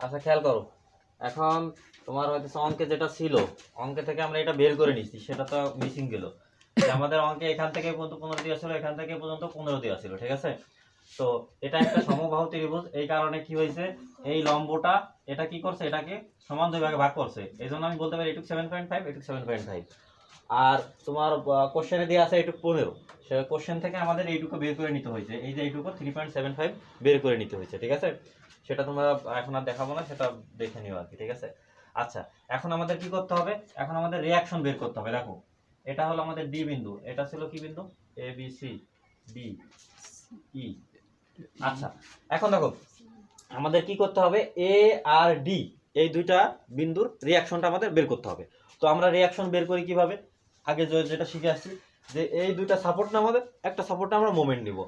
আচ্ছা খেয়াল করো, এখন তোমার হয়তো অঙ্কে যেটা ছিল, অঙ্কে থেকে আমরা এটা বের করে নিচ্ছি, সেটা তো মিসিং গেল। আমাদের অঙ্কে এখান থেকে পর্যন্ত 15 দেওয়া ছিল, এখান থেকে পর্যন্ত 15 দেওয়া ছিল, ঠিক আছে। তো এটা একটা সমবাহু ত্রিভুজ, এই কারণে কি হয়েছে, এই লম্বটা এটা কি করছে, এটাকে সমান দুই ভাগে ভাগ করছে, এই জন্য আমি বলতে পারি এটুক 7.5, এটুক 7.5। আর তোমার কোশ্চেনে দেওয়া আছে এটুক 15, সে কোশ্চেন থেকে আমাদের এইটুকু বের করে নিতে হয়েছে, এই যে এইটুকু 3.75 বের করে নিতে হয়েছে, ঠিক আছে। সেটা তোমরা এখন আর দেখাবো না, সেটা দেখে নিও আর কি, ঠিক আছে। আচ্ছা, এখন আমাদের কি করতে হবে, এখন আমাদের রিয়াকশন বের করতে হবে। দেখো এটা হলো আমাদের ডি বিন্দু, এটা ছিল কি বিন্দু, A B C D E. আচ্ছা, এখন দেখো আমাদের কি করতে হবে, এ আর ডি এই দুইটা বিন্দুর রিয়াকশনটা আমাদের বের করতে হবে। তো আমরা রিয়াকশন বের করি কিভাবে, আগে যেটা শিখে আসছি, যে এই দুইটা সাপোর্ট না, আমাদের একটা সাপোর্টে আমরা মোমেন্ট নিব।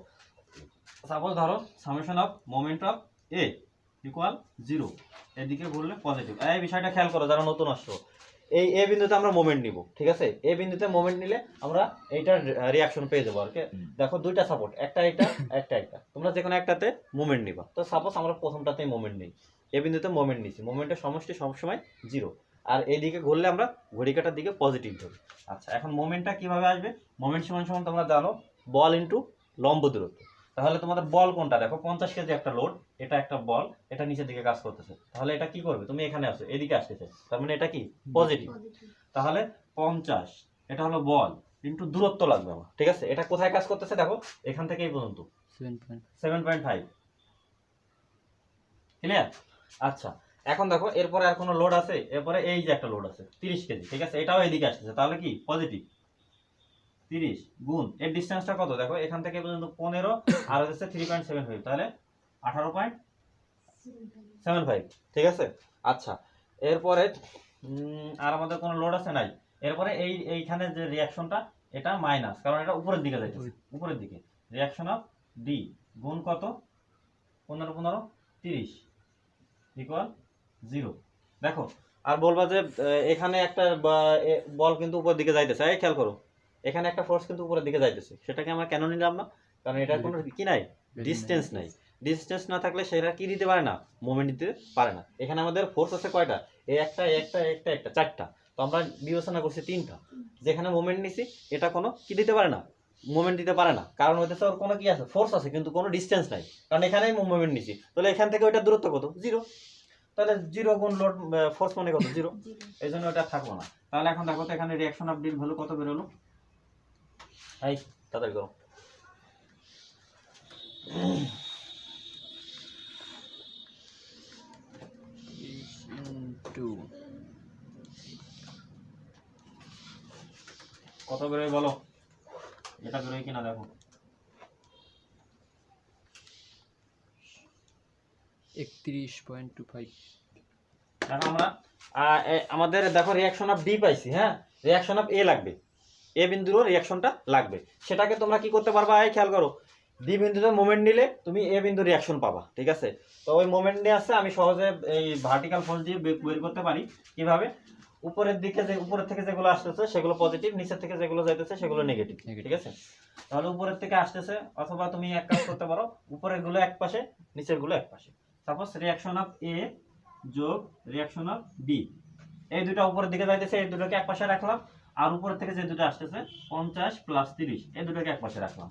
সাপোজ ধরো summation of moment of A equal 0, এদিকে ঘুরলে পজিটিভ। এই বিষয়টা খেয়াল করো যারা নতুন আসছো, এই এ বিন্দুতে আমরা মোমেন্ট নিব, ঠিক আছে। এ বিন্দুতে মোমেন্ট নিলে আমরা এইটার রিয়াকশন পেয়ে যাবো আর কি। দেখো দুইটা সাপোর্ট, একটা এটা একটা, তোমরা যে কোনো একটাতে মোমেন্ট নিবা। তো সাপোজ আমরা প্রথমটাতেই মোমেন্ট নিই, এ বিন্দুতে মোমেন্ট নিছি, মোমেন্টের সমষ্টি সবসময় 0, আর এইদিকে ঘুরলে আমরা ঘড়ি কাটার দিকে পজিটিভ ধরি। আচ্ছা, এখন মোমেন্টটা কিভাবে আসবে, মোমেন্ট সমান সমান তোমরা জানো বল ইনটু লম্ব দূরত্ব। তাহলে তোমাদের বল কোনটা, দেখো 50 কেজি একটা লোড, এটা একটা বল, এটা নিচের দিকে কাজ করতেছে, তাহলে এটা কি করবে, তুমি এখানে আসো, এদিকে আসতেছে, তার মানে এটা কি পজিটিভ। তাহলে 50 এটা হলো বল ইনটু দূরত্ব লাগবে আমার, ঠিক আছে। এটা কোথায় কাজ করতেছে, দেখো এখান থেকে এই পর্যন্ত 7.5, ক্লিয়ার। আচ্ছা, এখন দেখো এরপরে আর কোনো লোড আছে, এরপরে এই যে একটা লোড আছে 30 কেজি, ঠিক আছে, এটাও এদিকে আসতেছে, তাহলে কি পজিটিভ। 30 গুণ এর ডিসটেন্সটা কত, দেখো এখান থেকে পর্যন্ত 15 আর হচ্ছে 3.75, তাহলে 18.75, ঠিক আছে। আচ্ছা, এরপরে আর আমাদের কোনো লোড আছে নাই। এরপরে এইখানে যে রিয়াকশনটা, এটা মাইনাস, কারণ এটা উপরের দিকে যাইতেছে, উপরের দিকে। রিয়াকশন অফ ডি গুণ কত, 15 30 ইকুয়াল 0। দেখো আর বলবা যে এখানে একটা বল কিন্তু উপরের দিকে যাইতেছে, এই খেয়াল করো, এখানে একটা ফোর্স কিন্তু উপরের দিকে যাইতেছে, সেটাকে আমরা কেন নিলাম না, কারণ এটার কোনো কি নাই, ডিসটেন্স নাই। ডিসটেন্স না থাকলে সেটা কি দিতে পারে না, মোমেন্ট দিতে পারে না। এখানে আমাদের ফোর্স আছে কয়টা, একটা চারটা, তো আমরা বিবেচনা করছি তিনটা। যেখানে মোমেন্ট নিছি এটা কোনো কি দিতে পারে না, মোমেন্ট দিতে পারে না, কারণ হইতেছে ওর কোনো কি আছে, ফোর্স আছে কিন্তু কোনো ডিসটেন্স নাই, কারণ এখানেই মোমেন্ট নিছি। তাহলে এখান থেকে ওইটা দূরত্ব কত, 0, তাহলে 0 গুণ লোড ফোর্স মানে কত, 0, এই জন্য ওটা থাকবো না। তাহলে এখন দেখো তো এখানে রিয়াকশন অফ ডির ভ্যালু কত বেরোলো, এই তাড়াতাড়ি করো। কত বেরোয় বলো, এটা বেরোয় কিনা দেখো। 31.25। এখন আমরা আমাদের দেখো রিয়াকশন অফ ডি পাইছি, হ্যাঁ, রিয়াকশন অফ এ লাগবে, এ বিন্দুরও রিয়াকশনটা লাগবে। সেটাকে তোমরা কি করতে পারবা, এই খেয়াল করো, ডি বিন্দুতে মোমেন্ট নিলে তুমি এ বিন্দুর রিয়াকশন পাবা, ঠিক আছে। তো ওই মোমেন্ট নিয়ে আসছে, আমি সহজে এই ভার্টিক্যাল ফোর্স দিয়ে বের করতে পারি। কিভাবে, উপরের দিকে যে উপরের থেকে যেগুলো আসতেছে সেগুলো পজিটিভ, নিচের থেকে যেগুলো যাইতেছে সেগুলো নেগেটিভ, ঠিক আছে। তাহলে উপরের থেকে আসতেছে, অথবা তুমি এক কাজ করতে পারো, উপরের গুলো এক পাশে, নিচের গুলো এক পাশে। সাপোজ রিয়াকশন অফ এ যোগ রিয়াকশন অফ বি, এই দুটো উপরের দিকে যাইতেছে, এই দুটোকে এক পাশে রাখলাম, আর উপরের থেকে যে দুটো আসতেছে 50 প্লাস 30, এই দুটোকে এক পাশে রাখলাম।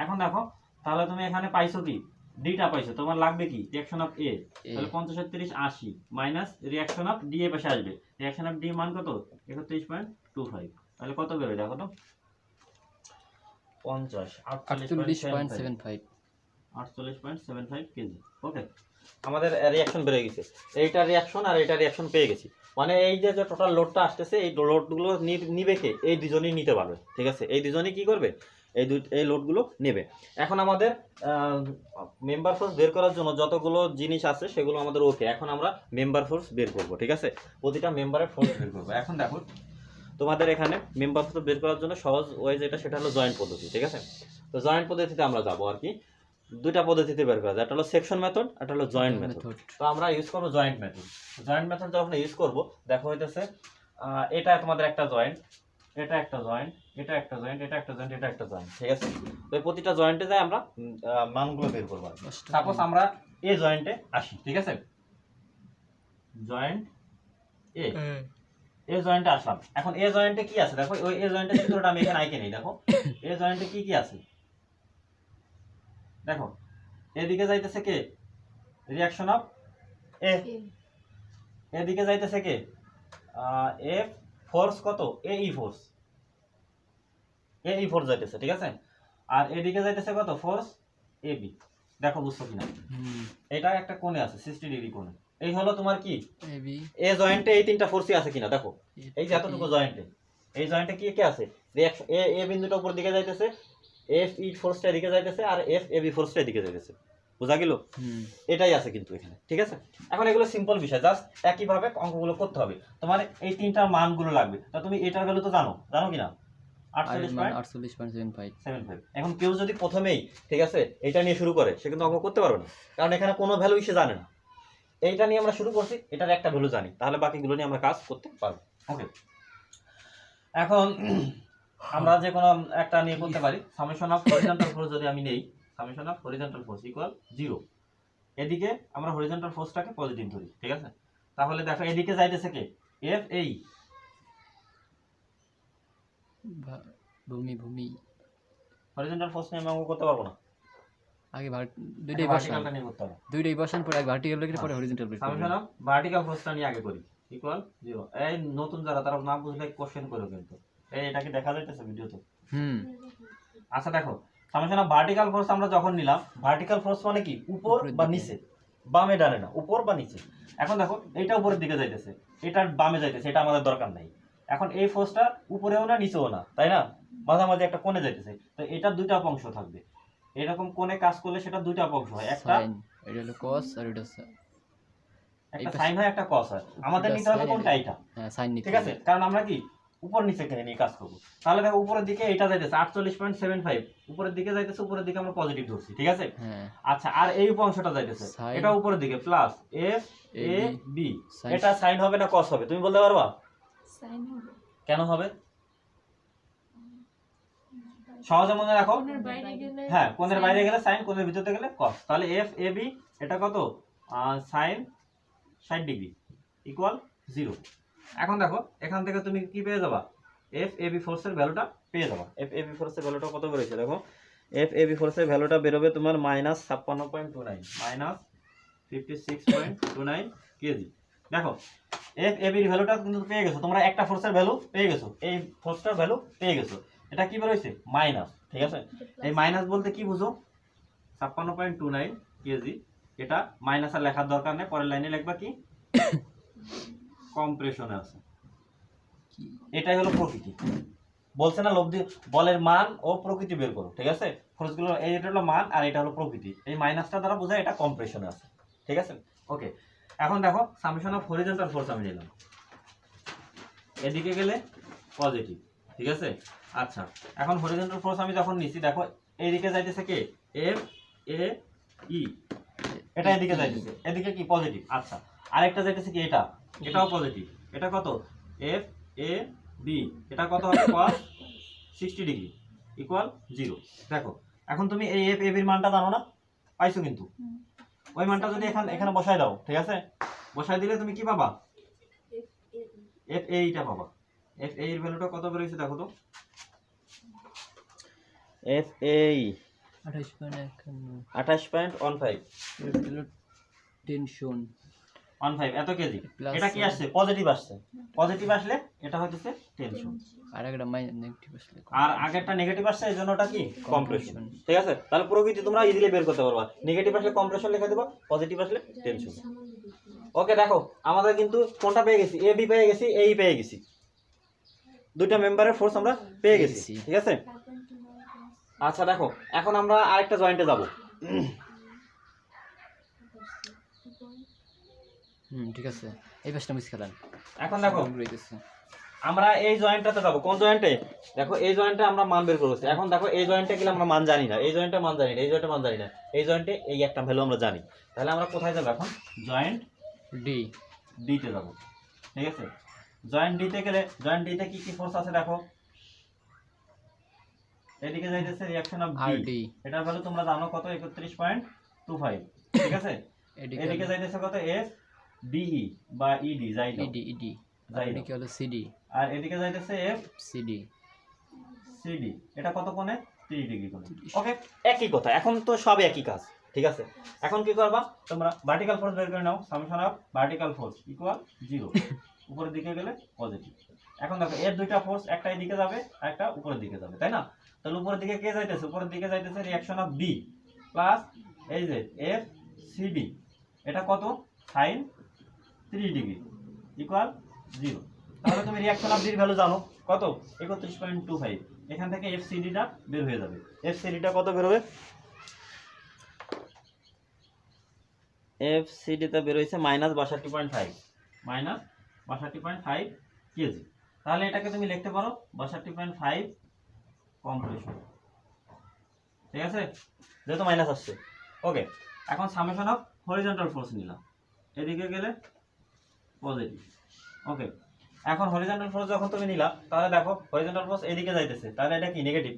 এখন দেখো তাহলে তুমি এখানে পাইছো কি, ডিটা পাইছো, তোমার লাগবে কি রিয়াকশন অফ এ, তাহলে 50 আর 30 80 মাইনাস রিয়াকশন অফ ডি এর পাশে আসবে, রিয়াকশন অফ ডি মান কত 31.25, তাহলে কত বেরোয় দেখো তো, 50 48.75 কেজি। ওকে, আমাদের রিয়াকশন বেড়ে গেছে, এইটা রিয়াকশন আর এইটা রিয়াকশন পেয়ে গেছি, মানে এই যে টোটাল লোডটা আসতেছে, এই লোডগুলো নিবে কে, এই দুজনেই নিতে পারবে, ঠিক আছে। এই দুজনেই কি করবে, এই লোডগুলো নেবে। এখন আমাদের মেম্বার ফোর্স বের করার জন্য যতগুলো জিনিস আছে সেগুলো আমাদের ওকে, এখন আমরা মেম্বার ফোর্স বের করব, ঠিক আছে, প্রতিটা মেম্বারের ফোর্স বের করব। এখন দেখো তোমাদের এখানে মেম্বার ফোর্স বের করার জন্য সহজ ওয়ে যেটা, সেটা হলো জয়েন্ট পদ্ধতি, ঠিক আছে। তো জয়েন্ট পদ্ধতিতে আমরা যাবো আর কি, দুইটা পদ্ধতিতে বের করা যায়, একটা হলো সেকশন মেথড, একটা হলো জয়েন্ট মেথড। তো আমরা ইউজ করবো জয়েন্ট মেথড। জয়েন্ট মেথড যখন ইউজ করবো, দেখো হইতেছে এটা তোমাদের একটা জয়েন্ট, এটা একটা জয়েন্ট, এটা একটা জয়েন্ট, এটা একটা জয়েন্ট, এটা একটা জয়েন্ট, ঠিক আছে। তো এই প্রতিটা জয়েন্টে যাই আমরা মানগুলো বের করবো। সাপোজ আমরা এই জয়েন্টে আসি, ঠিক আছে, জয়েন্ট এ, এ জয়েন্টে আসলাম। এখন এ জয়েন্টে কি আছে দেখো, ওই এ জয়েন্টের চিত্রটা আমি এখানে আঁকে নেই। দেখো এ জয়েন্টে কি কি আছে দেখো, এদিকে যাইতেছে কে, রিঅ্যাকশন অফ এ, এদিকে যাইতেছে কে, এফ, ফোর্স কত, এ ই ফোর্স, এ ই ফোর্স যাইতেছে, ঠিক আছে। আর এদিকে যাইতেছে কত, ফোর্স এ বি। দেখো বুঝছো কিনা, এটা একটা কোণে আছে 60 ডিগ্রি কোণে। এই হলো তোমার কি এবি, এ জয়েন্টে এই তিনটা ফোর্সই আছে কিনা দেখো, এই যে এতটুকু জয়েন্টে, এই জয়েন্টে কি কি আছে, রিঅ্যাকশন এ, এ বিন্দুটা উপর দিকে যাইতেছে, এফ ই ফোর্সটা এদিকে যাইতেছে, আর এফ এ বি ফোর্সটা এদিকে যাইতেছে। বোঝা গেল? এটাই আছে কিন্তু এখানে, ঠিক আছে। এখন এগুলো সিম্পল বিষয়, জাস্ট একই ভাবে অঙ্কগুলো করতে হবে। তোমার এই তিনটার মানগুলো লাগবে। তা তুমি এটার ভ্যালু তো জানো, জানো কিনা, 48.75। এখন কেউ যদি প্রথমেই, ঠিক আছে, এটা নিয়ে শুরু করে, সে কিন্তু অঙ্ক করতে পারবে না, কারণ এখানে কোনো ভ্যালুই সে জানে না। এইটা নিয়ে আমরা শুরু করছি, এটার একটা ভ্যালু জানি, তাহলে বাকিগুলো নিয়ে আমরা কাজ করতে পারবো। ওকে, এখন আমরা যে কোনো একটা নিয়ে করতে পারি। সামেশন অফ হরিজন্টাল ফোর্স যদি আমি নেই, summation of horizontal force equal 0। এদিকে আমরা হরিজন্টাল ফোর্সটাকে পজিটিভ ধরি, ঠিক আছে। তাহলে দেখো এদিকে যাইতেছে কে, এফ এই ভূমি, ভূমি হরিজন্টাল ফোর্স নিয়ে আমি অঙ্ক করতে পারবো না, আগে দুইটাই বসান, ভার্টিক্যালটা নিয়ে করতে হবে। দুইটাই বসান, পরে আগে ভার্টিক্যাল লিখে পরে হরিজন্টাল বের করবেন। সামেশন অফ ভার্টিক্যাল ফোর্সটা নিয়ে আগে করি, ইকুয়াল 0। এই নতুন যারা, তারা না বুঝলে কোশ্চেন করো কিন্তু। এটা কি দেখা যাইতেছে ভিডিওতে? আচ্ছা দেখো, সামেশন অফ ভার্টিক্যাল ফোর্স আমরা যখন নিলাম, ভার্টিক্যাল ফোর্স মানে কি, উপর বা নিচে, বামে ডানে না, উপর বা নিচে। এখন দেখো এইটা উপরের দিকে যাইতেছে, এটা বামে যাইতেছে, এটা আমাদের দরকার নাই। এখন এই ফোর্সটা উপরেও না নিচেও না, তাই না, মাঝামাঝি একটা কোণে যাইতেছে, তো এটা দুইটা অংশ থাকবে। এরকম কোণে কাজ করলে সেটা দুইটা অংশ হয়, একটা এটা হলো cos আর এটা একটা সাইন হয়, একটা কস হয়। আমাদের নিতে হবে কোনটা, এইটা, হ্যাঁ সাইন নিতে, ঠিক আছে, কারণ আমরা কি উপর নিচে কেন নিয়ে কাজ করব। তাহলে দেখো উপরের দিকে এটা যাইতেছে 48.75, উপরের দিকে যাইতেছে, উপরের দিকে আমরা পজিটিভ ধরছি, ঠিক আছে। আচ্ছা, আর এই অংশটা যাইতেছে, এটা উপরের দিকে প্লাস এফ এ বি, এটা সাইন হবে না কস হবে, তুমি বলতে পারবা? সাইন হবে। কেন হবে? সহজে মনে রাখো, হ্যাঁ, কোণের বাইরে গেলে সাইন, কোণের ভিতরে গেলে কস। তাহলে এফ এ বি এটা কত, সাইন 60 ডিগ্রি ইকুয়াল 0। এখন দেখো এখান থেকে তুমি কি পেয়ে যাবা, এফ এ বি ফোর্সের ভ্যালুটা পেয়ে যাবা। এফ এ বি ফোর্সের ভ্যালুটা কত বেরোচ্ছে দেখো, এফ এ বি ফোর্সের ভ্যালুটা বেরোবে তোমার -56.29, -56.29 কেজি। দেখো এফ এ বির ভ্যালুটা কিন্তু পেয়ে গেছো তোমরা, একটা ফোর্সের ভ্যালু পেয়ে গেছো, এই ফোর্সটার ভ্যালু পেয়ে গেছো। এটা কি বেরোইছে, মাইনাস, ঠিক আছে। এই মাইনাস বলতে কি বুঝো, 56.29 কেজি, এটা মাইনাস আর লেখার দরকার নেই, পরের লাইনে লিখবা কি, কম্প্রেশনে আছে। এটাই হলো প্রকৃতি, বলছে না লব্ধি বলের মান ও প্রকৃতি বের করো, ঠিক আছে। ফোর্সগুলো এটা হলো মান আর এটা হলো প্রকৃতি, এই মাইনাসটা দ্বারা বোঝায় এটা কম্প্রেশনে আছে, ঠিক আছে। ওকে, এখন দেখো সামেশন অফ হরিজন্টাল ফোর্স আমি নিলাম, এদিকে গেলে পজিটিভ, ঠিক আছে। আচ্ছা, এখন হরিজন্টাল ফোর্স আমি যখন নিছি, দেখো এইদিকে যাইতেছে কে, এফ এ ই, এটা এদিকে যাইতেছে, এদিকে কি পজিটিভ। আচ্ছা, আরেকটা যাইতেছে কি, এটা, এটাও পজিটিভ, এটা কত, এফ এ বি, এটা কত হবে, cos 60 ডিগ্রি ইকুয়াল 0। দেখো এখন তুমি এই এফ এ বির মানটা জানো না, পাইছো কিন্তু, ওই মানটা যদি এখানে বসায় দাও, ঠিক আছে, বসায় দিলে তুমি কি পাবা, এফ এ টা পাবা। এফ এ এর ভ্যালুটা কত বের হইছে দেখো তো, এফ এ 28.15 টেনশন 15 এত কেজি। এটা কি আসছে, পজিটিভ আসছে, পজিটিভ আসলে এটা হইতেছে টেনশন, আর একটা নেগেটিভ আসলে, আর আগেরটা নেগেটিভ আসছে, এজন্য ওটা কি, কম্প্রেশন, ঠিক আছে। তাহলে প্রকৃতি তোমরা ইজিলি বের করতে পারবা, নেগেটিভ আসলে কম্প্রেশন লিখে দেবা, পজিটিভ আসলে টেনশন। ওকে, দেখো আমাদের কিন্তু কোনটা পেয়ে গেছি, এ বি পেয়ে গেছি, এ ই পেয়ে গেছি, দুইটা মেম্বারের ফোর্স আমরা পেয়ে গেছি, ঠিক আছে। আচ্ছা দেখো এখন আমরা আরেকটা জয়েন্টে যাব, ঠিক আছে, এই পাশটা মিস খেলেন। এখন দেখো আমরা এই জয়েন্টটাতে যাব, কোন জয়েন্টে, দেখো এই জয়েন্টে আমরা মান বের করব। এখন দেখো এই জয়েন্টে গেলে আমরা মান জানি না, এই জয়েন্টে মান জানি না, এই জয়েন্টে মান জানি না, এই জয়েন্টে এই একটা ভ্যালু আমরা জানি। তাহলে আমরা কোথায় যাব এখন, জয়েন্ট ডি, ডি তে যাব, ঠিক আছে। জয়েন্ট ডি তে গেলে, জয়েন্ট ডি তে কি কি ফোর্স আছে দেখো, এদিকে যাইতেছে রিঅ্যাকশন অফ ডি, এটার ভ্যালু তোমরা জানো কত, 31.25, ঠিক আছে। এদিকে যাইতেছে কত, এফ ডিই বা ইডি যাই দাও, ইডি ইডি আর যাই দাও। এদিকে হলো সিডি আর এদিকে যাইতেছে এফ সিডি সিডি, এটা কত কোণে? 30 ডিগ্রি কোণে। 30 ওকে, একই কথা, এখন তো সব একই কাজ, ঠিক আছে। এখন কি করবা তোমরা? ভার্টিক্যাল ফোর্স বের করে নাও, summation of vertical force equal 0, উপরের দিকে গেলে পজিটিভ। এখন দেখো এর দুইটা ফোর্স, একটা এদিকে যাবে আর একটা উপরের দিকে যাবে, তাই না? তাহলে উপরের দিকে কে যাইতেছে? উপরের দিকে যাইতেছে রিঅ্যাকশন অফ বি প্লাস এই যে এফ সিডি, এটা কত? Sine 30 degree equal 0। তাহলে তুমি রিঅ্যাকশন অফ বির ভ্যালু জানো কত? 31.25। এখান থেকে এফসিডিটা বের হয়ে যাবে। এফসিডিটা কত বের হবে? এফসিডিটা বের হয়েছে -62.5, -62.5 কেজি। তাহলে এটাকে তুমি লিখতে পারো 62.5 কম্প্রেশন, ঠিক আছে, যেহেতু মাইনাস আসছে। ওকে, এখন সামেশন অফ হরিজন্টাল ফোর্স নিলাম, এদিকে গেলে পজিটিভ। ওকে, এখন হরিজন্টাল ফোর্স যখন তুমি নিলা, তাহলে দেখো হরিজন্টাল ফোর্স এদিকে যাইতেছে, তাহলে এটা কি? নেগেটিভ।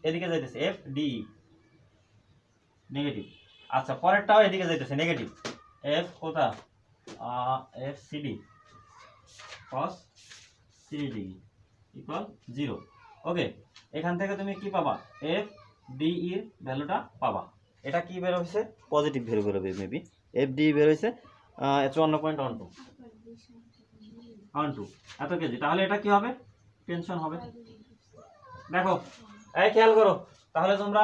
এদিকে যাইতেছে এফ ডি নেগেটিভ। আচ্ছা, পরেরটাও এদিকে যাইতেছে নেগেটিভ, এফ কোথা? F CD cos 30 degree equal 0। ওকে, এখান থেকে তুমি কি পাবা? এফ ডি এর ভ্যালুটা পাবা। এটা কি বের হয়েছে? পজিটিভ ভ্যালু বেরোবে মেবি। এফ ডি বের হয়েছে 54.12 এত কেজি। তাহলে এটা কি হবে? টেনশন হবে। দেখো, এই খেয়াল করো, তাহলে তোমরা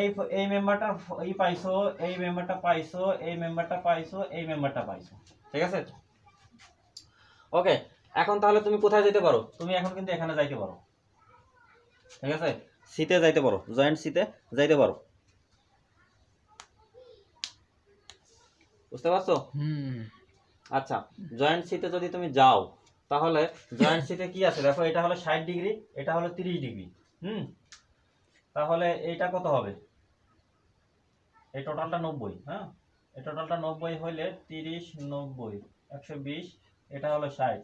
এই এই মেম্বারটা এই পাইছো, এই মেম্বারটা পাইছো, এই মেম্বারটা পাইছো, এই মেম্বারটা পাইছো, ঠিক আছে। ওকে, এখন তাহলে তুমি কোথায় যেতে পারো? তুমি এখন কিন্তু এখানে যাইতে পারো, ঠিক আছে, সিতে যাইতে পারো, জয়েন্ট সিতে যাইতে পারো, বুঝতে পারছো? আচ্ছা, জয়েন্ট সিতে যদি তুমি যাও, তাহলে জয়েন্ট সিতে কি আছে দেখো, এটা হলো 60 ডিগ্রি, এটা হলো 30 ডিগ্রি। তাহলে এইটা কত হবে? এই টোটালটা 90, হ্যাঁ, এই টোটালটা 90 হইলে 30 90 120, এটা হলো 60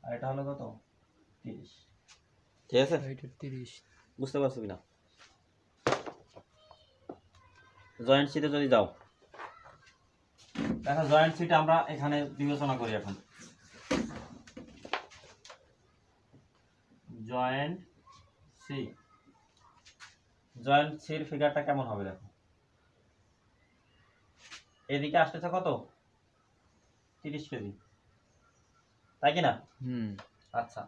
আর এটা হলো কত? 30, ঠিক আছে। 30 বুঝতে পারছো কিনা? জয়েন্ট সিটে যদি যাও, দেখো জয়েন্ট সিট আমরা এখানে বিবেচনা করি। এখন জয়েন্ট সি, জয়েন্ট সির ফিগারটা কেমন হবে দেখো, এদিকে আসতেছে কত? 30 কেজি, তাই কি না? আচ্ছা,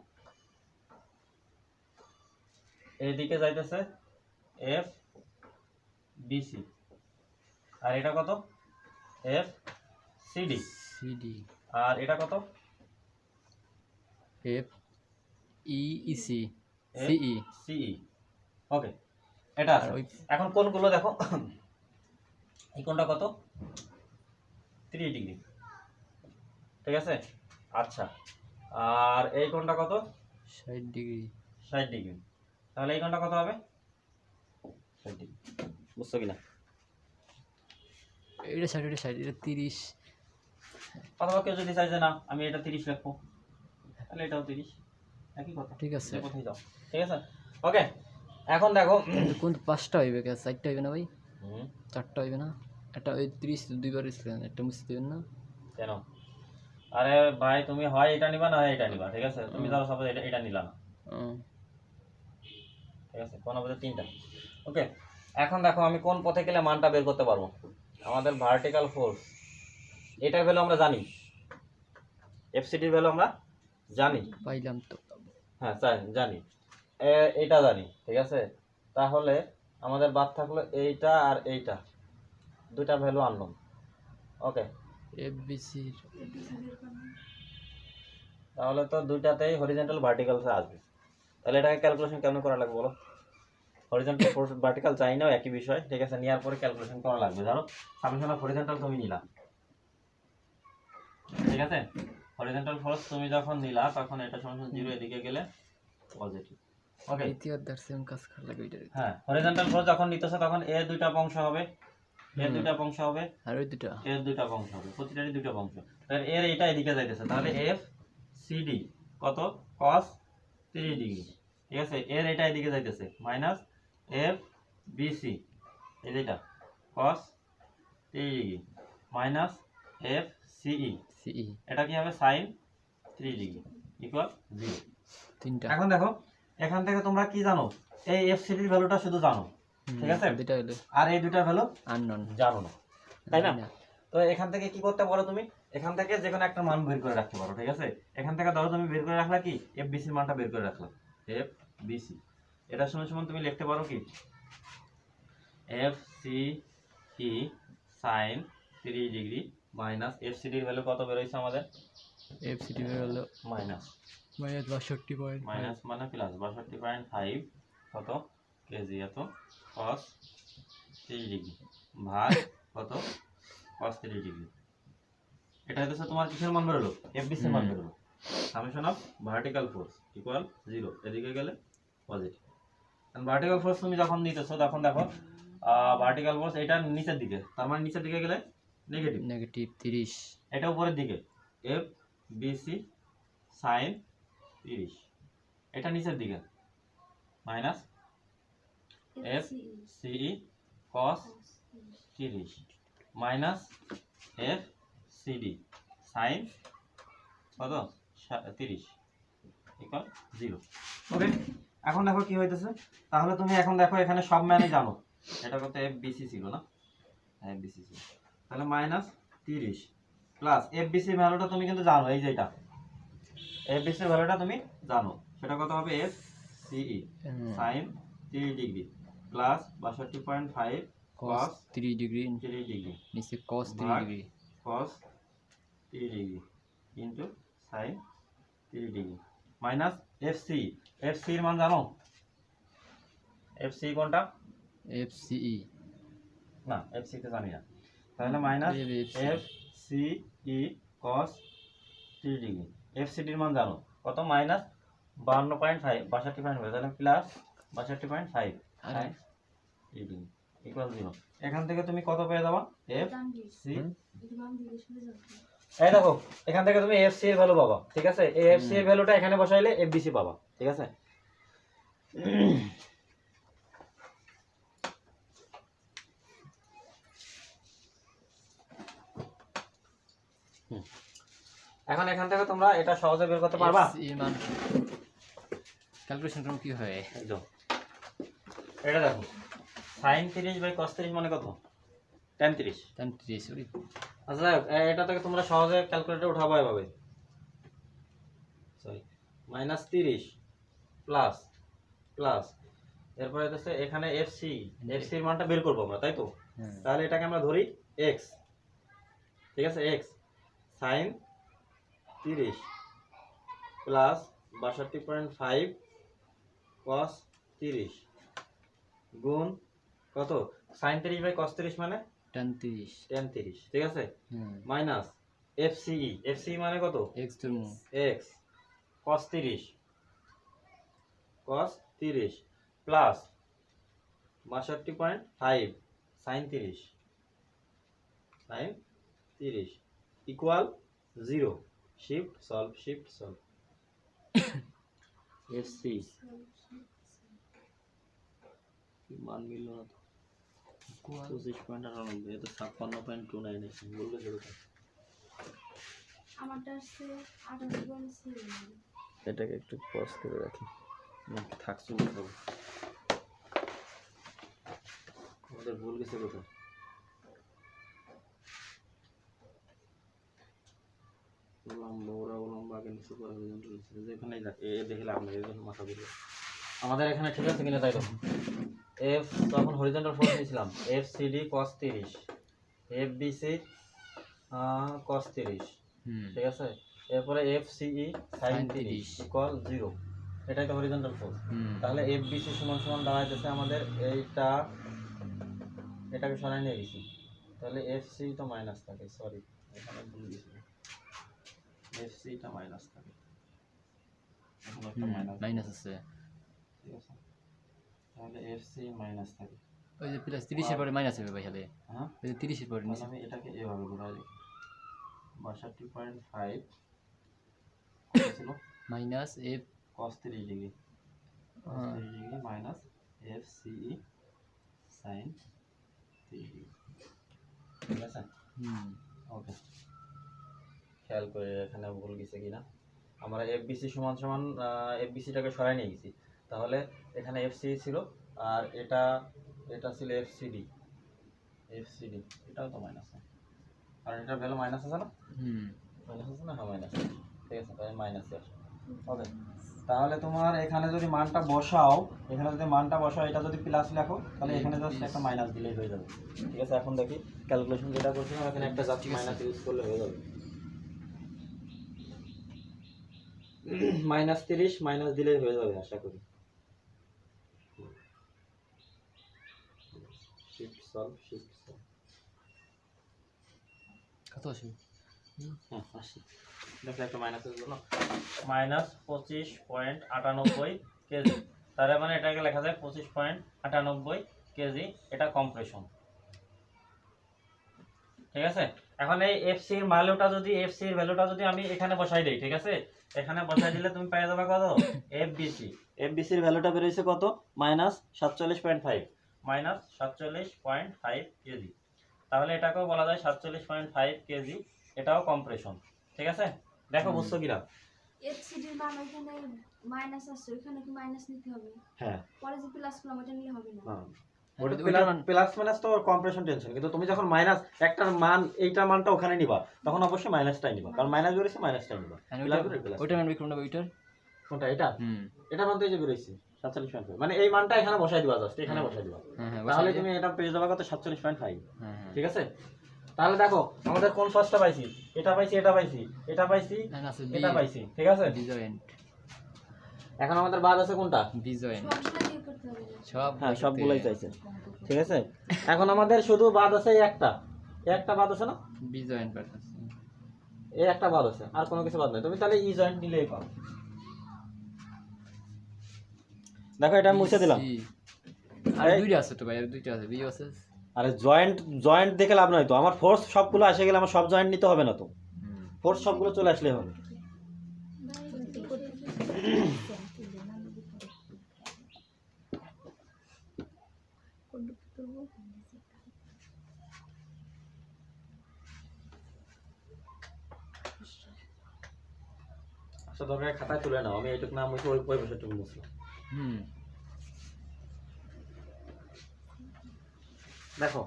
এদিকে যাইতেছে এফ বিসি, আর এটা কত? এফ সিডি সিডি আর এটা কত? এফ ইসি সিই সিই। ওকে, এটা আছে। এখন কোণগুলো দেখো, এই কোণটা কত? 30 ডিগ্রি, ঠিক আছে। আচ্ছা, আর এই কোণটা কত? 60 ডিগ্রি 60 ডিগ্রি। তাহলে এই কোণটা কত হবে? 60 ডিগ্রি, বুঝছো কিনা? এটা 60 এটা 60 এটা 30। অথবা কেউ যদি চাই যে না আমি এটা 30 রাখবো, তাহলে এটাও 30, একই কথা, ঠিক আছে। কোথায় যাও, ঠিক আছে। ওকে, এখন দেখো কোন 5টা হইবে, 4টা হইবে না ভাই? হুম, 4টা হইবে না? এটা ওই 30 দুইবার ইসলেন, একটা মুছে দিবেন না? কেন? আরে ভাই, তুমি হয় এটা নিবা না হয় এটা নিবা, ঠিক আছে। তুমি ধরো সাপোজ এটা এটা নিলা না, ঠিক আছে, কোন হবে? 3টা। ওকে, এখন দেখো আমি কোন পথে গেলে মানটা বের করতে পারবো। আমাদের ভার্টিক্যাল ফোর্স, এটার ভ্যালু আমরা জানি, এফসিডির ভ্যালু আমরা জানি, পাইলাম তো। হ্যাঁ জানি, এইটা জানি, ঠিক আছে। তাহলে আমাদের বাদ থাকলো এইটা আর এইটা, দুইটা ভ্যালু আনলাম। ওকে, এফবিসি তাহলে তো দুইটাতেই হরিজন্টাল ভার্টিক্যাল আসবে। তাহলে এটাকে ক্যালকুলেশন কেমন করা লাগবে বলো? হরিজন্টাল ফোর্স ভার্টিক্যাল চাই নাও একই বিষয়, ঠিক আছে। নেওয়ার পরে ক্যালকুলেশন করা লাগবে। ধরো সামেশন অফ হরিজন্টাল তুমি নিলা, ঠিক আছে। হরিজন্টাল ফোর্স তুমি যখন নিলা, তখন এটা সমান 0, এদিকে গেলে পজিটিভ। ওকে, দ্বিতীয়বার সেম কাজ করা লাগবে এটা। হ্যাঁ, হরিজন্টাল ফোর্স যখন নিতেছো তখন এর দুইটা অংশ হবে, এর দুইটা অংশ হবে, আর ওই দুটো এর দুইটা অংশ হবে, প্রতিটারই দুইটা অংশ। তাহলে এর এটা এদিকে যাইতেছে, তাহলে এফ সিডি কত? cos 30 ডিগ্রি, ঠিক আছে। এর এটা এদিকে যাইতেছে, মাইনাস এফ বিসি, এই যেটা cos 30 ডিগ্রি মাইনাস এফ সিই, সিই এটা কি হবে সাইন 3 ডিগ্রি ইকুয়াল 0। তিনটা। এখন দেখো এখান থেকে তোমরা কি জানো, এই এফ সিডির ভ্যালুটা শুধু জানো, ঠিক আছে, দুইটা হলো আর এই দুটার ভ্যালু আননোন, জানো না, তাই না? তো এখান থেকে কি করতে পারো তুমি, এখান থেকে যে কোনো একটা মান বের করে রাখতে পারো, ঠিক আছে। এখান থেকে ধরো তুমি বের করে রাখলা কি এফ বিসির মানটা বের করে রাখলা, এফ বিসি, এটা সমান সমান তুমি লিখতে পারো কি F C E sine 3 degree minus F সিডির ভ্যালু কত বের হইছে আমাদের, এফসিটি হলো মাইনাস -62.5 মাইনাস মানে প্লাস 62.5 কত কেজি এত cos 30 ডিগ্রি ভাগ কত cos 30 ডিগ্রি। এটা হচ্ছে তোমার কিসের মান বেরোলো, এফবিসি এর মান বেরোলো, summation of vertical force equal 0, এদিকে গেলে পজিটিভ। এন্ড ভার্টিক্যাল ফোর্স তুমি যখন নিতেছো তখন দেখো ভার্টিক্যাল ফোর্স এটা নিচের দিকে, তার মানে নিচের দিকে গেলে নেগেটিভ, নেগেটিভ 30, এটা উপরের দিকে এফ বিসি সাইন 30, এটা নিচের দিকে মাইনাস এফ সিই কস 30 মাইনাস এফ সিডি সাইন কত 30 ইকুয়াল 0। ওকে, এখন দেখো কি হইতেছে, তাহলে তুমি এখন দেখো এখানে সব মানে জানো, এটা কত এফ বিসি ছিল না, এফ বিসি ছিল, তাহলে মাইনাস 30 প্লাস এফ বিসি ভ্যালুটা তুমি কিন্তু জানো, এই যে এটা এফ বিসি ভ্যালুটা তুমি জানো, সেটা কত হবে F CE sine 30 degree plus 62.5 cos 30 degree, 30 degree নিচে cos 30 ভাগ degree, cos 30 degree into sin 30 degree minus FC, FC এর মান জানো, এফসি কোনটা, এফসিই না এফসি তে জানি না, তাহলে minus F C E cos 30 degree, FCD এর মান জানো কত, মাইনাস 52.5 62.5, তাহলে প্লাস 62.5 sin 30 ডিগ্রি ইকুয়াল 0। এখান থেকে তুমি কত পেয়ে যাবা, এফ সি, এই দেখো এখান থেকে তুমি এফ সি এর ভ্যালু পাবা, ঠিক আছে, এই এফ সি এর ভ্যালুটা এখানে বসাইলে এফ বিসি পাবা, ঠিক আছে। এখন এখান থেকে তোমরা এটা সহজে বের করতে পারবা, এর মান ক্যালকুলেশন করলে কি হয়, একদম এটা দেখো sin 30 বাই cos 30 মানে কত, tan 30, tan 30 সরি, আচ্ছা এটা থেকে তোমরা সহজে ক্যালকুলেটর উঠাবা এভাবে, সরি মাইনাস 30 প্লাস প্লাস এরপরে হচ্ছে এখানে এফসি, এফসি এর মানটা বের করব আমরা, তাই তো, তাহলে এটাকে আমরা ধরি x, ঠিক আছে, x sin 30 প্লাস 62.5 cos 30 গুণ কত sin 30 বাই cos 30 মানে tan 30 tan 30, ঠিক আছে, মাইনাস এফসিই, এফসিই মানে কত x ধরমু x cos 30 plus 62.5 sin 30 equal 0, shift solve FC মান মিলল না তো, 25.98, এটা 56.29 বলবে যেটা, আমারটা আসছে 28.7। এটাকে একটু পজ করে রাখি, থাকছে কোথাও, আমাদের ভুল গেছে কোথাও, লম্বা আগে নিচে করে যেখানে দেখে লাভ নেই, মাথা ঘুরবে আমাদের এখানে, ঠিক আছে কিনা তাই তো, এফ তখন হরিজন্টাল ফোর্স নিয়েছিলাম, F CD cos 30, F BC cos 30, ঠিক আছে, এরপরে এফ সিই sin 30 ইকুয়াল 0, এটাই তো হরিজন্টাল ফোর্স, তাহলে এফ বিসি সমান সমান দাঁড়াইতেছে আমাদের এইটা, এটাকে সরাই নিয়ে গেছি, তাহলে এফ সি তো মাইনাস থাকে, সরি এখানে ভুল গেছি, এফ সি টা মাইনাস থাকে, এখন একটা মাইনাস আছে, ঠিক আছে, তাহলে এফ সি মাইনাস থাকে, ওই যে প্লাস 30 এর পরে মাইনাস হবে ভাই, তাহলে হ্যাঁ ওই যে 30 এর পরে তাহলে নিচে আমি এটাকে এভাবে ঘোরাই দিই, 62.5 ছিল minus F cos 30 degree, cos 30 degree minus F সিই sin 30 ডিগ্রি, ঠিক আছে। ওকে, খেয়াল করে এখানে ভুল গেছে কিনা। আমরা এফবিসি সমান সমান এফবিসিটাকে সরাই নিয়ে গেছি, তাহলে এখানে এফসি ছিল আর এটা এটা ছিল এফসিডি। এফসিডি এটাও তো মাইনাস, আর এটার ভ্যালু মাইনাস আছে না? মাইনাস আছে না? হ্যাঁ মাইনাস, ঠিক আছে তাই মাইনাসে আসে। ওকে, তাহলে তোমার এখানে যদি মানটা বসাও, এখানে যদি মানটা বসাও, এটা যদি প্লাস লেখো তাহলে এখানে জাস্ট একটা মাইনাস দিলেই হয়ে যাবে। ঠিক আছে, এখন দেখি ক্যালকুলেশন যেটা করছিলাম এখানে একটা জাস্ট মাইনাস ইউজ করলে হয়ে যাবে। -30 মাইনাস দিলেই হয়ে যাবে আশা করি। Shift solve. কত আসে? হ্যাঁ 80 দেখলে একটা মাইনাসের জন্য -25.98 কেজি, তার মানে এটাকে লেখা যায় 25.98 কেজি। এটা কম্প্রেশন, ঠিক আছে। এখন এই এফসি এর ভ্যালুটা যদি আমি এখানে বসাই দেই, ঠিক আছে, এখানে বসাই দিলে তুমি পেয়ে যাবে কত? এফবিসি এর ভ্যালুটা বের হইছে কত? -47.5 -47.5 কেজি। তাহলে এটাকেও বলা যায় 47.5 কেজি, এটাও কম্প্রেশন, ঠিক আছে। দেখো বুঝছো কিনা? এফসিডির মান ওখানে মাইনাস আছে, ওখানে কি মাইনাস নিতে হবে? হ্যাঁ, পরে যে প্লাস করলাম ওটা নিলে হবে না। প্লাস মাইনাস তো কম্প্রেশন টেনশন, কিন্তু তুমি যখন মাইনাস একটার মান এইটার মানটা ওখানে নিবা, তখন অবশ্যই মাইনাসটাই নিবা, কারণ মাইনাস বেরিয়েছে মাইনাসটাই নিবা। ওইটা মান বিক্রম না ওইটার কোনটা? এটা এটা মান তো এই যে বেরিয়েছে 47.5, মানে এই মানটা এখানে বসাই দিবা, জাস্ট এখানে বসাই দিবা, তাহলে তুমি এটা পেয়ে যাবে কত? 47.5, ঠিক আছে। তাহলে দেখো আমাদের কোন ফার্স্টটা পাইছি? এটা পাইছি, এটা পাইছি, এটা পাইছি, এটা পাইছি, ঠিক আছে। ডিজয়েন্ট এখন আমাদের বাদ আছে কোনটা? ডিজয়েন্ট সবগুলো দিয়ে করতে হবে না। সব হ্যাঁ সবগুলাই চাইছে, ঠিক আছে। এখন আমাদের শুধু বাদ আছে এই একটা বাদ আছে না? ডিজয়েন্ট পারতেছে এই একটা বাদ আছে, আর কোনো কিছু বাদ নাই। তুমি তাহলে ই জয়েন্ট নিলেই পাও। দেখো এটা আমি মুছে দিলাম। আর দুইটা আছে তো ভাই, আর দুইটা আছে বি আছে। আরে জয়েন্ট দেখে লাভ নাই তো, আমার ফোর্স সবগুলো আসে গেলে আমার সব জয়েন্ট নিতে হবে না তো, ফোর্স সবগুলো চলে আসলে হবে। আচ্ছা দরকার খাতায় তুলে নাও, আমি এইটুকু নাম মুছে ওই বছরটুকু মুছলাম। দেখো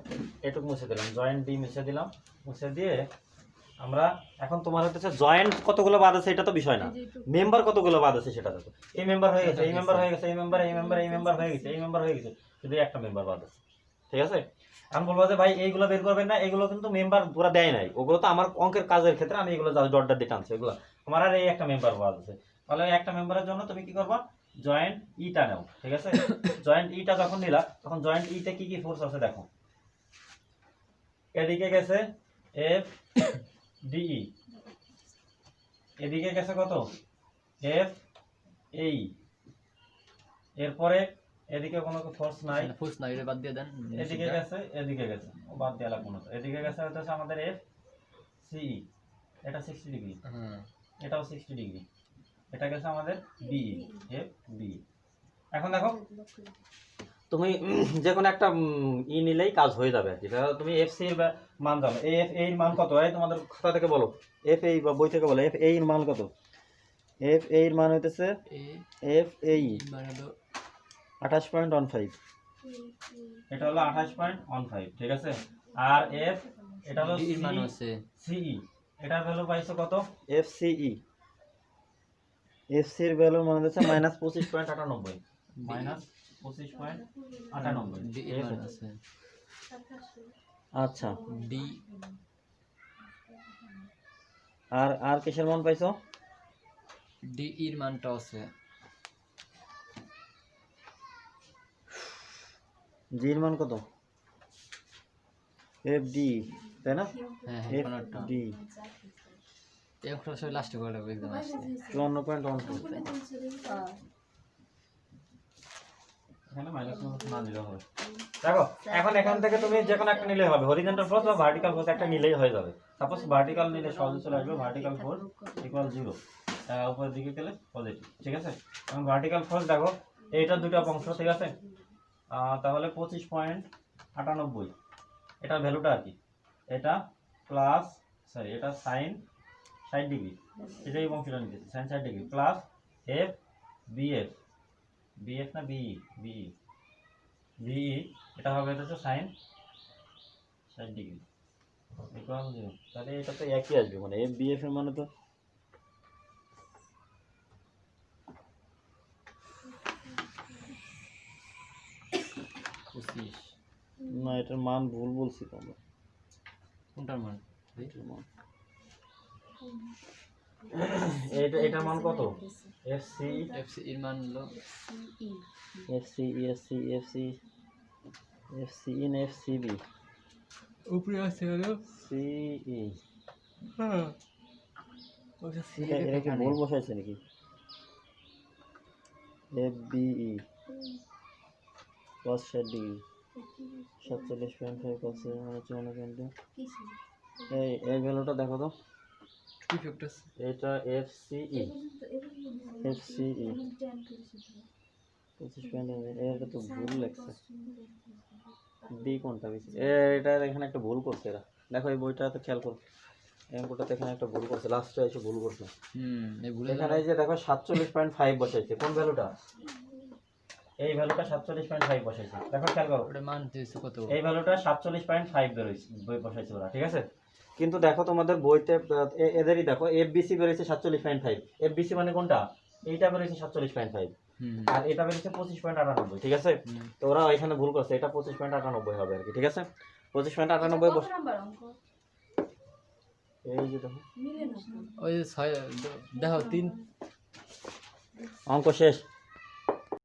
এটুকু মুছে দিলাম, জয়েন্ট ডি মুছে দিলাম। মুছে দিয়ে আমরা এখন তোমার হচ্ছে জয়েন্ট কতগুলো বাদ আছে এটা তো বিষয় না, মেম্বার কতগুলো বাদ আছে সেটা দেখো। এই মেম্বার হয়ে গেছে, এই মেম্বার হয়ে গেছে, এই মেম্বার হয়ে গেছে, এই মেম্বার হয়ে গেছে, শুধু একটা মেম্বার বাদ আছে, ঠিক আছে। আমি বলবো যে ভাই এইগুলো বের করবেন না, এগুলো কিন্তু মেম্বার পুরো দেয় নাই, ওগুলো তো আমার অঙ্কের কাজের ক্ষেত্রে আমি এগুলো ডট ডট দিয়ে টানছি, এগুলো আমার আর এই একটা মেম্বার বাদ আছে। তাহলে ওই একটা মেম্বারের জন্য তুমি কি করবা? জয়েন্ট ইটা নাও, ঠিক আছে। জয়েন্ট ইটা যখন নিলা তখন জয়েন্ট ইতে কি কি ফোর্স আছে দেখো। এদিকে গেছে এফ ডিই, এদিকে গেছে কত? এফ এই, এরপরে এদিকে কোনো ফোর্স নাই, ফোর্স নাই, এটা বাদ দিয়ে দেন। এদিকে গেছে ও বাদ দেওয়া লাগবে না তো। এদিকে গেছে হচ্ছে আমাদের এফ সিই, এটা 60 ডিগ্রি, এটাও 60 ডিগ্রি, এটা গেছে আমাদের বি, এফ বি। এখন দেখো তুমি যে কোনো একটা ই নিলেই কাজ হয়ে যাবে আর কি। তুমি এফ সি এর মান জানো, এফ এর মান কত? এই তোমাদের খাতা থেকে বলো, এফ এই বা বই থেকে বলো এফ এর মান কত? এফ এর মান হইতেছে এফ এই 28.15, এটা হলো 28.15, ঠিক আছে। আর এফ এটা হলো এর মান আছে সিই, এটার ভ্যালু পাইছো কত? এফ সিই, এফ সি এর ভ্যালু মানে হচ্ছে -25.98, -25.98, ডি এর মান আছে। আচ্ছা ডি আর কিসের মান পাইছো? ডি এর মানটা আছে। জি এর মান কত? এফ ডি, তাই না? হ্যাঁ এফ কোনটা ডি একটা সব লাস্টে করে লাগবে একদম আসছে 54.12। এখানে মাইনাস না দিলেও হবে। দেখো এখন এখান থেকে তুমি যে কোনো একটা নিলেই হবে, হরিজন্টাল ফোর্স বা ভার্টিক্যাল ফোর্স একটা নিলেই হয়ে যাবে। সাপোজ ভার্টিক্যাল নিলে সহজে চলে আসবে, ভার্টিক্যাল ফোর্স ইকুয়াল 0, উপরের দিকে গেলে পজিটিভ, ঠিক আছে। এখন ভার্টিক্যাল ফোর্স দেখো এইটা দুটো অংশ, ঠিক আছে। তাহলে 25.98 এটার ভ্যালুটা আর কি, এটা প্লাস সরি এটা সাইন 60 ডিগ্রি, এটাই অংশটা নিতেছি sine 60 degree plus F BF, BF না বিই, বিই বিই এটা হবে হচ্ছে সাইন 60 ডিগ্রি ইকুয়াল 0। তাহলে এটা তো একই আসবে, মানে এফ বিএফ এর মানে তো পঁচিশ। না, এটার মান ভুল বলছি তো আমরা। কোনটার মান? এটার মান এটার মান কত? এফসি এফসি এর মান হলো FC FC FC FC in FCB উপরে আছে হলো সিই। হ্যাঁ ওটা সি এটা কি ভুল বসাইছে নাকি? F BE cos 60 degree 47.5 cos 54.2। কিছু এই ভ্যালুটা দেখো তো, কি ফ্যাক্টর আছে? এটা এফসিই এফসিই টেন করেছিল 25.5। এটা তো ভুল লেখছে, ডি কোনটা বেশি? এটা এখানে একটা ভুল করছে এরা, দেখো এই বইটাতে খেয়াল করো, অঙ্কটাতে এখানে একটা ভুল করছে, লাস্টে এসে ভুল করছে। এই ভুলে এখানে এই যে দেখো 47.5 বসাইছে, কোন ভ্যালুটা? এই ভ্যালুটা 47.5 বসাইছে, দেখো খেয়াল করো, ওটা মান দিয়েছে কত? এই ভ্যালুটা 47.5 বেরোইছে, বই বসাইছে ওরা, ঠিক আছে? কিন্তু দেখো তোমাদের বইতে এদেরই দেখো এফবিসি বেরোইছে 47.5, এফবিসি মানে কোনটা? এইটা বেরোইছে 47.5 আর এটা বেরোচ্ছে 25.98, ঠিক আছে? তো ওরা এখানে ভুল করছে, এটা 25.98 হবে আর কি, ঠিক আছে? 25.98 কত নাম্বার অঙ্ক এই যে দেখো মিলে না ওই যে 6 দেখো 3 অঙ্ক শেষ।